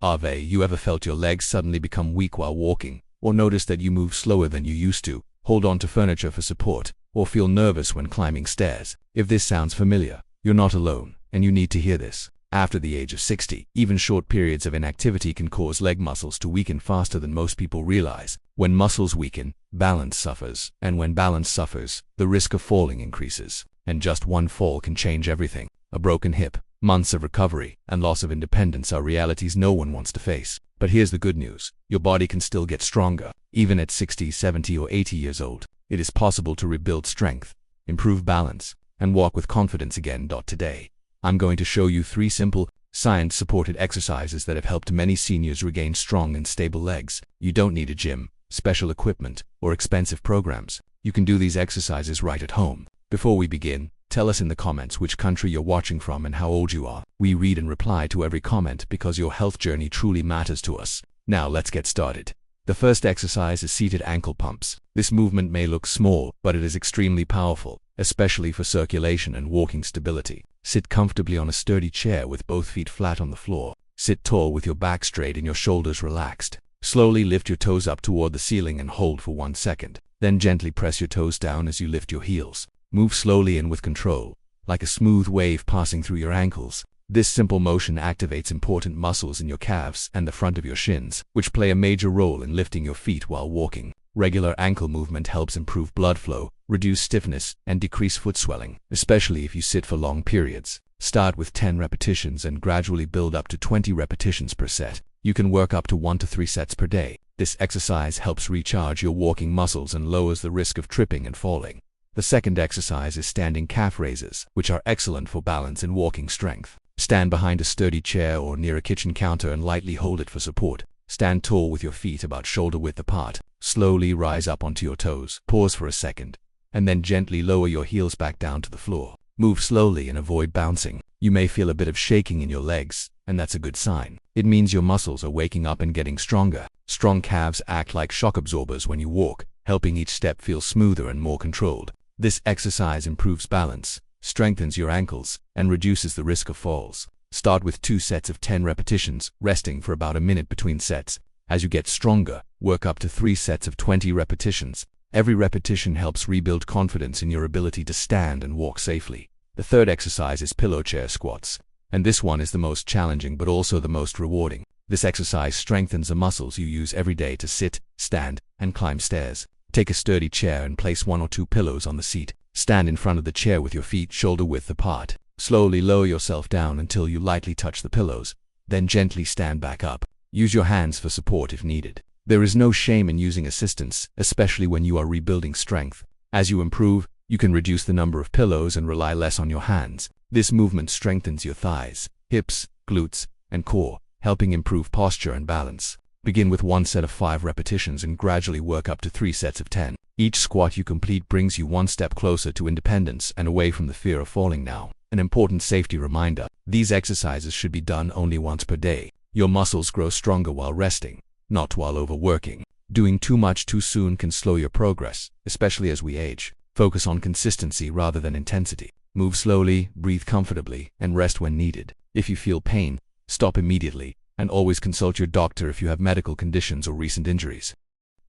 Have you ever felt your legs suddenly become weak while walking, or noticed that you move slower than you used to, hold on to furniture for support, or feel nervous when climbing stairs? If this sounds familiar, you're not alone, and you need to hear this. After the age of 60, even short periods of inactivity can cause leg muscles to weaken faster than most people realize. When muscles weaken, balance suffers, and when balance suffers, the risk of falling increases. And just one fall can change everything. A broken hip, months of recovery, and loss of independence are realities no one wants to face. But here's the good news: your body can still get stronger. Even at 60, 70, or 80 years old, it is possible to rebuild strength, improve balance, and walk with confidence again. Today, I'm going to show you 3 simple, science-supported exercises that have helped many seniors regain strong and stable legs. You don't need a gym, special equipment, or expensive programs. You can do these exercises right at home. Before we begin, tell us in the comments which country you're watching from and how old you are. We read and reply to every comment because your health journey truly matters to us. Now let's get started. The first exercise is seated ankle pumps. This movement may look small, but it is extremely powerful, especially for circulation and walking stability. Sit comfortably on a sturdy chair with both feet flat on the floor. Sit tall with your back straight and your shoulders relaxed. Slowly lift your toes up toward the ceiling and hold for 1 second. Then gently press your toes down as you lift your heels. Move slowly and with control, like a smooth wave passing through your ankles. This simple motion activates important muscles in your calves and the front of your shins, which play a major role in lifting your feet while walking. Regular ankle movement helps improve blood flow, reduce stiffness, and decrease foot swelling, especially if you sit for long periods. Start with 10 repetitions and gradually build up to 20 repetitions per set. You can work up to 1 to 3 sets per day. This exercise helps recharge your walking muscles and lowers the risk of tripping and falling. The second exercise is standing calf raises, which are excellent for balance and walking strength. Stand behind a sturdy chair or near a kitchen counter and lightly hold it for support. Stand tall with your feet about shoulder width apart. Slowly rise up onto your toes. Pause for a second, and then gently lower your heels back down to the floor. Move slowly and avoid bouncing. You may feel a bit of shaking in your legs, and that's a good sign. It means your muscles are waking up and getting stronger. Strong calves act like shock absorbers when you walk, helping each step feel smoother and more controlled. This exercise improves balance, strengthens your ankles, and reduces the risk of falls. Start with 2 sets of 10 repetitions, resting for about a minute between sets. As you get stronger, work up to 3 sets of 20 repetitions. Every repetition helps rebuild confidence in your ability to stand and walk safely. The third exercise is pillow chair squats, and this one is the most challenging but also the most rewarding. This exercise strengthens the muscles you use every day to sit, stand, and climb stairs. Take a sturdy chair and place 1 or 2 pillows on the seat. Stand in front of the chair with your feet shoulder width apart. Slowly lower yourself down until you lightly touch the pillows. Then gently stand back up. Use your hands for support if needed. There is no shame in using assistance, especially when you are rebuilding strength. As you improve, you can reduce the number of pillows and rely less on your hands. This movement strengthens your thighs, hips, glutes, and core, helping improve posture and balance. Begin with 1 set of 5 repetitions and gradually work up to 3 sets of 10. Each squat you complete brings you 1 step closer to independence and away from the fear of falling. Now, an important safety reminder: these exercises should be done only once per day. Your muscles grow stronger while resting, not while overworking. Doing too much too soon can slow your progress, especially as we age. Focus on consistency rather than intensity. Move slowly, breathe comfortably, and rest when needed. If you feel pain, stop immediately, and always consult your doctor if you have medical conditions or recent injuries.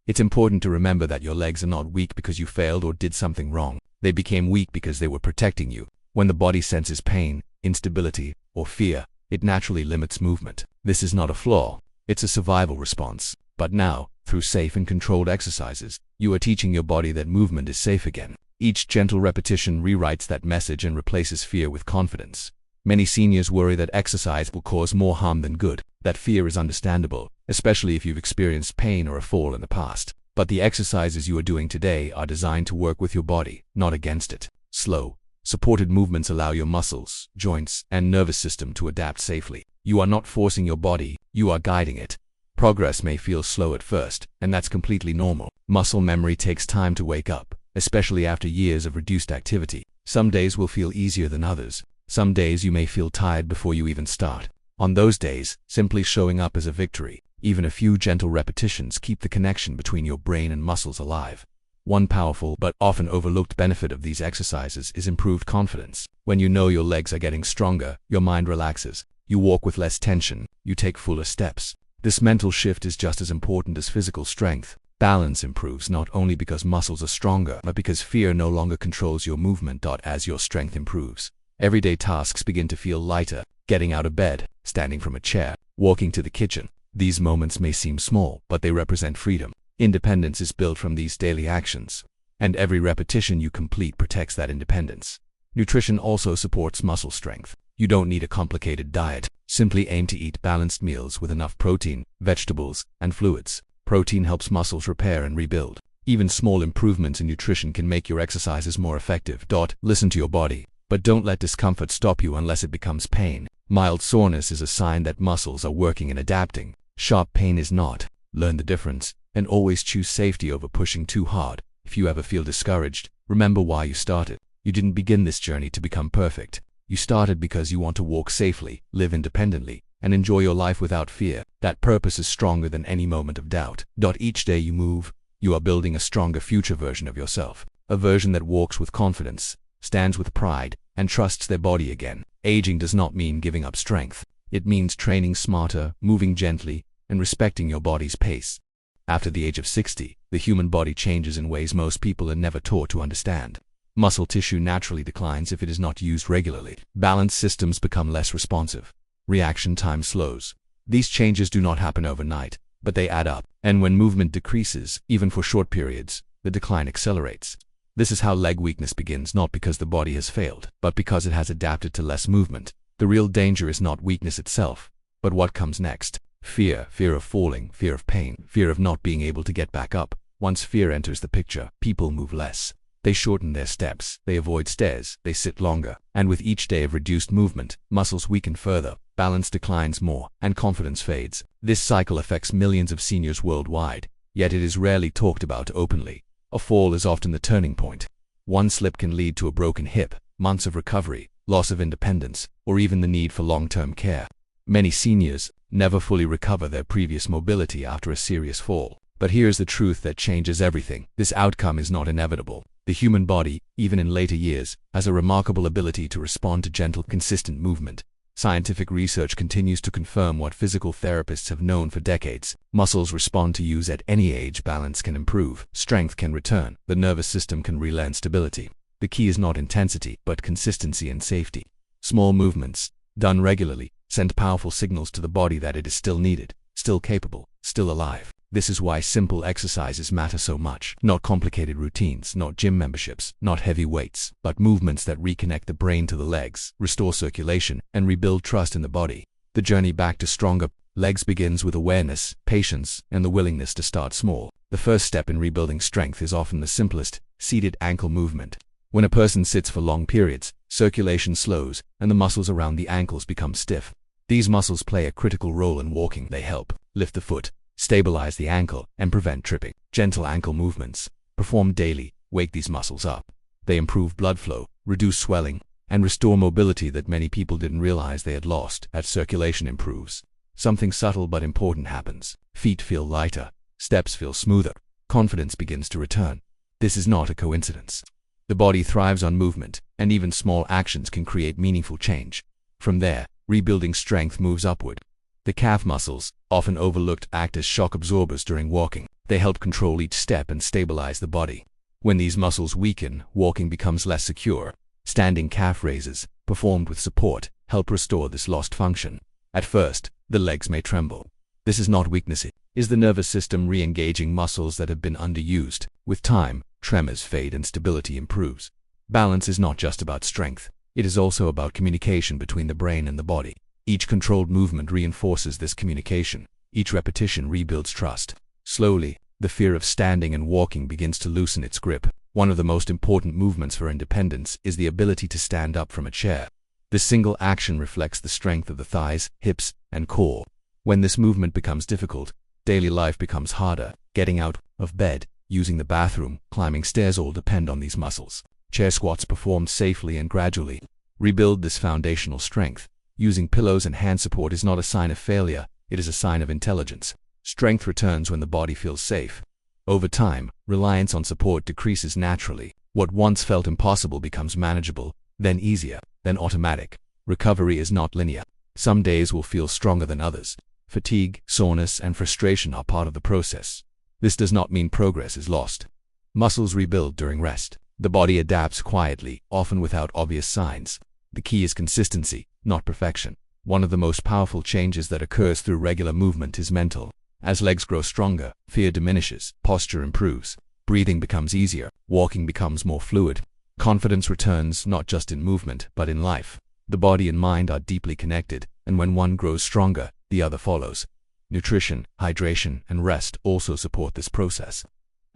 It's important to remember that your legs are not weak because you failed or did something wrong. They became weak because they were protecting you. When the body senses pain, instability, or fear, it naturally limits movement. This is not a flaw, it's a survival response. But now, through safe and controlled exercises, you are teaching your body that movement is safe again. Each gentle repetition rewrites that message and replaces fear with confidence. Many seniors worry that exercise will cause more harm than good. That fear is understandable, especially if you've experienced pain or a fall in the past. But the exercises you are doing today are designed to work with your body, not against it. Slow, supported movements allow your muscles, joints, and nervous system to adapt safely. You are not forcing your body, you are guiding it. Progress may feel slow at first, and that's completely normal. Muscle memory takes time to wake up, especially after years of reduced activity. Some days will feel easier than others. Some days you may feel tired before you even start. On those days, simply showing up is a victory. Even a few gentle repetitions keep the connection between your brain and muscles alive. One powerful but often overlooked benefit of these exercises is improved confidence. When you know your legs are getting stronger, your mind relaxes. You walk with less tension. You take fuller steps. This mental shift is just as important as physical strength. Balance improves not only because muscles are stronger, but because fear no longer controls your movement. As your strength improves, everyday tasks begin to feel lighter. Getting out of bed, standing from a chair, walking to the kitchen. These moments may seem small, but they represent freedom. Independence is built from these daily actions, and every repetition you complete protects that independence. Nutrition also supports muscle strength. You don't need a complicated diet. Simply aim to eat balanced meals with enough protein, vegetables, and fluids. Protein helps muscles repair and rebuild. Even small improvements in nutrition can make your exercises more effective. Listen to your body, but don't let discomfort stop you unless it becomes pain. Mild soreness is a sign that muscles are working and adapting. Sharp pain is not. Learn the difference, and always choose safety over pushing too hard. If you ever feel discouraged, remember why you started. You didn't begin this journey to become perfect. You started because you want to walk safely, live independently, and enjoy your life without fear. That purpose is stronger than any moment of doubt. Each day you move, you are building a stronger future version of yourself. A version that walks with confidence, stands with pride, and trusts their body again. Aging does not mean giving up strength. It means training smarter, moving gently, and respecting your body's pace. After the age of 60, the human body changes in ways most people are never taught to understand. Muscle tissue naturally declines if it is not used regularly. Balance systems become less responsive. Reaction time slows. These changes do not happen overnight, but they add up. And when movement decreases, even for short periods, the decline accelerates. This is how leg weakness begins, not because the body has failed, but because it has adapted to less movement. The real danger is not weakness itself, but what comes next. Fear of falling, fear of pain, fear of not being able to get back up. Once fear enters the picture, people move less. They shorten their steps, they avoid stairs, they sit longer. And with each day of reduced movement, muscles weaken further, balance declines more, and confidence fades. This cycle affects millions of seniors worldwide, yet it is rarely talked about openly. A fall is often the turning point. One slip can lead to a broken hip, months of recovery, loss of independence, or even the need for long-term care. Many seniors never fully recover their previous mobility after a serious fall. But here's the truth that changes everything. This outcome is not inevitable. The human body, even in later years, has a remarkable ability to respond to gentle, consistent movement. Scientific research continues to confirm what physical therapists have known for decades. Muscles respond to use at any age. Balance can improve, strength can return, the nervous system can relearn stability. The key is not intensity, but consistency and safety. Small movements, done regularly, send powerful signals to the body that it is still needed, still capable, still alive. This is why simple exercises matter so much. Not complicated routines, not gym memberships, not heavy weights, but movements that reconnect the brain to the legs, restore circulation, and rebuild trust in the body. The journey back to stronger legs begins with awareness, patience, and the willingness to start small. The first step in rebuilding strength is often the simplest, seated ankle movement. When a person sits for long periods, circulation slows, and the muscles around the ankles become stiff. These muscles play a critical role in walking. They help lift the foot, stabilize the ankle, and prevent tripping. Gentle ankle movements, performed daily, wake these muscles up. They improve blood flow, reduce swelling, and restore mobility that many people didn't realize they had lost. As circulation improves, something subtle but important happens. Feet feel lighter, steps feel smoother, confidence begins to return. This is not a coincidence. The body thrives on movement, and even small actions can create meaningful change. From there, rebuilding strength moves upward. The calf muscles, often overlooked, act as shock absorbers during walking. They help control each step and stabilize the body. When these muscles weaken, walking becomes less secure. Standing calf raises, performed with support, help restore this lost function. At first, the legs may tremble. This is not weakness, it is the nervous system re-engaging muscles that have been underused. With time, tremors fade and stability improves. Balance is not just about strength. It is also about communication between the brain and the body. Each controlled movement reinforces this communication. Each repetition rebuilds trust. Slowly, the fear of standing and walking begins to loosen its grip. One of the most important movements for independence is the ability to stand up from a chair. This single action reflects the strength of the thighs, hips, and core. When this movement becomes difficult, daily life becomes harder. Getting out of bed, using the bathroom, climbing stairs all depend on these muscles. Chair squats performed safely and gradually rebuild this foundational strength. Using pillows and hand support is not a sign of failure, it is a sign of intelligence. Strength returns when the body feels safe. Over time, reliance on support decreases naturally. What once felt impossible becomes manageable, then easier, then automatic. Recovery is not linear. Some days will feel stronger than others. Fatigue, soreness, and frustration are part of the process. This does not mean progress is lost. Muscles rebuild during rest. The body adapts quietly, often without obvious signs. The key is consistency, not perfection. One of the most powerful changes that occurs through regular movement is mental. As legs grow stronger, fear diminishes, posture improves, breathing becomes easier, walking becomes more fluid. Confidence returns not just in movement, but in life. The body and mind are deeply connected, and when one grows stronger, the other follows. Nutrition, hydration, and rest also support this process.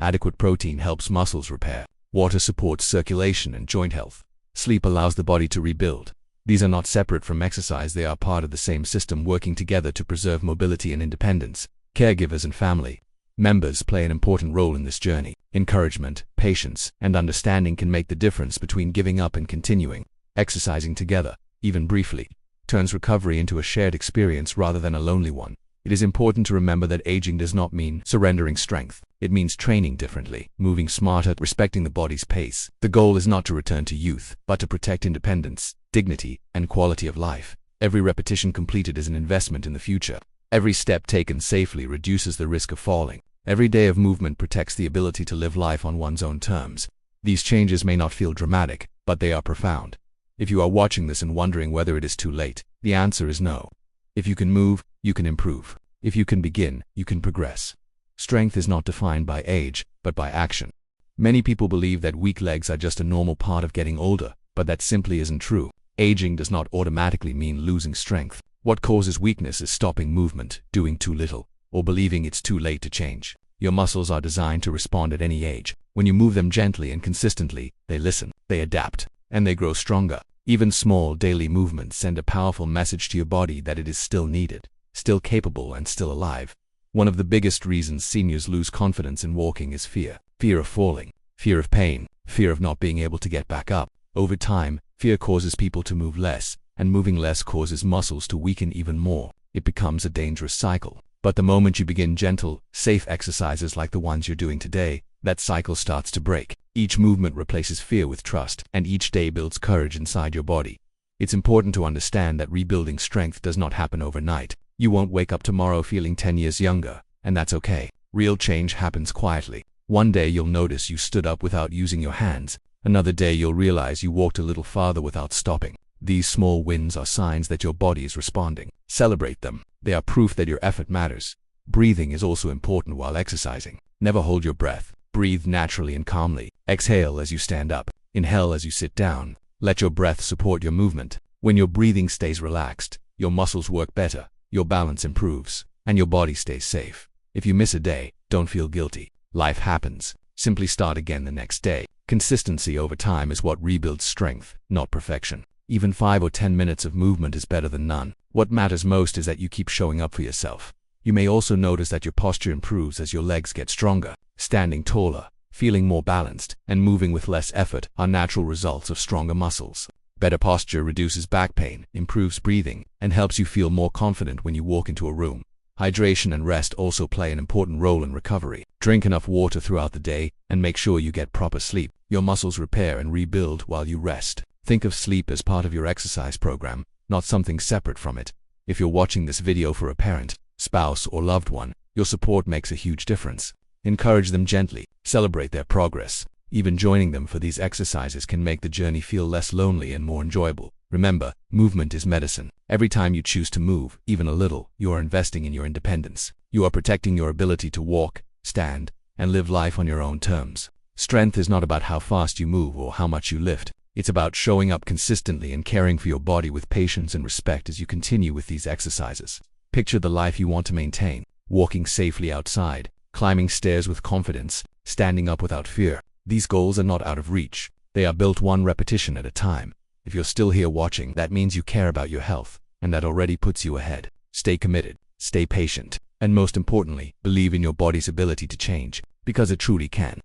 Adequate protein helps muscles repair. Water supports circulation and joint health. Sleep allows the body to rebuild. These are not separate from exercise, they are part of the same system working together to preserve mobility and independence. Caregivers and family members play an important role in this journey. Encouragement, patience, and understanding can make the difference between giving up and continuing. Exercising together, even briefly, turns recovery into a shared experience rather than a lonely one. It is important to remember that aging does not mean surrendering strength. It means training differently, moving smarter, respecting the body's pace. The goal is not to return to youth, but to protect independence, dignity, and quality of life. Every repetition completed is an investment in the future. Every step taken safely reduces the risk of falling. Every day of movement protects the ability to live life on one's own terms. These changes may not feel dramatic, but they are profound. If you are watching this and wondering whether it is too late, the answer is no. If you can move, you can improve. If you can begin, you can progress. Strength is not defined by age, but by action. Many people believe that weak legs are just a normal part of getting older, but that simply isn't true. Aging does not automatically mean losing strength. What causes weakness is stopping movement, doing too little, or believing it's too late to change. Your muscles are designed to respond at any age. When you move them gently and consistently, they listen, they adapt, and they grow stronger. Even small daily movements send a powerful message to your body that it is still needed, still capable, and still alive. One of the biggest reasons seniors lose confidence in walking is fear. Fear of falling, fear of pain, fear of not being able to get back up. Over time, fear causes people to move less, and moving less causes muscles to weaken even more. It becomes a dangerous cycle. But the moment you begin gentle, safe exercises like the ones you're doing today, that cycle starts to break. Each movement replaces fear with trust, and each day builds courage inside your body. It's important to understand that rebuilding strength does not happen overnight. You won't wake up tomorrow feeling 10 years younger, and that's okay. Real change happens quietly. One day you'll notice you stood up without using your hands. Another day you'll realize you walked a little farther without stopping. These small wins are signs that your body is responding. Celebrate them. They are proof that your effort matters. Breathing is also important while exercising. Never hold your breath. Breathe naturally and calmly. Exhale as you stand up. Inhale as you sit down. Let your breath support your movement. When your breathing stays relaxed, your muscles work better, your balance improves, and your body stays safe. If you miss a day, don't feel guilty. Life happens. Simply start again the next day. Consistency over time is what rebuilds strength, not perfection. Even 5 or 10 minutes of movement is better than none. What matters most is that you keep showing up for yourself. You may also notice that your posture improves as your legs get stronger. Standing taller, feeling more balanced, and moving with less effort are natural results of stronger muscles. Better posture reduces back pain, improves breathing, and helps you feel more confident when you walk into a room. Hydration and rest also play an important role in recovery. Drink enough water throughout the day, and make sure you get proper sleep. Your muscles repair and rebuild while you rest. Think of sleep as part of your exercise program, not something separate from it. If you're watching this video for a parent, spouse, or loved one, your support makes a huge difference. Encourage them gently, celebrate their progress. Even joining them for these exercises can make the journey feel less lonely and more enjoyable. Remember, movement is medicine. Every time you choose to move, even a little, you are investing in your independence. You are protecting your ability to walk, stand, and live life on your own terms. Strength is not about how fast you move or how much you lift. It's about showing up consistently and caring for your body with patience and respect as you continue with these exercises. Picture the life you want to maintain, walking safely outside, climbing stairs with confidence, standing up without fear. These goals are not out of reach. They are built one repetition at a time. If you're still here watching, that means you care about your health, and that already puts you ahead. Stay committed, stay patient, and most importantly, believe in your body's ability to change, because it truly can.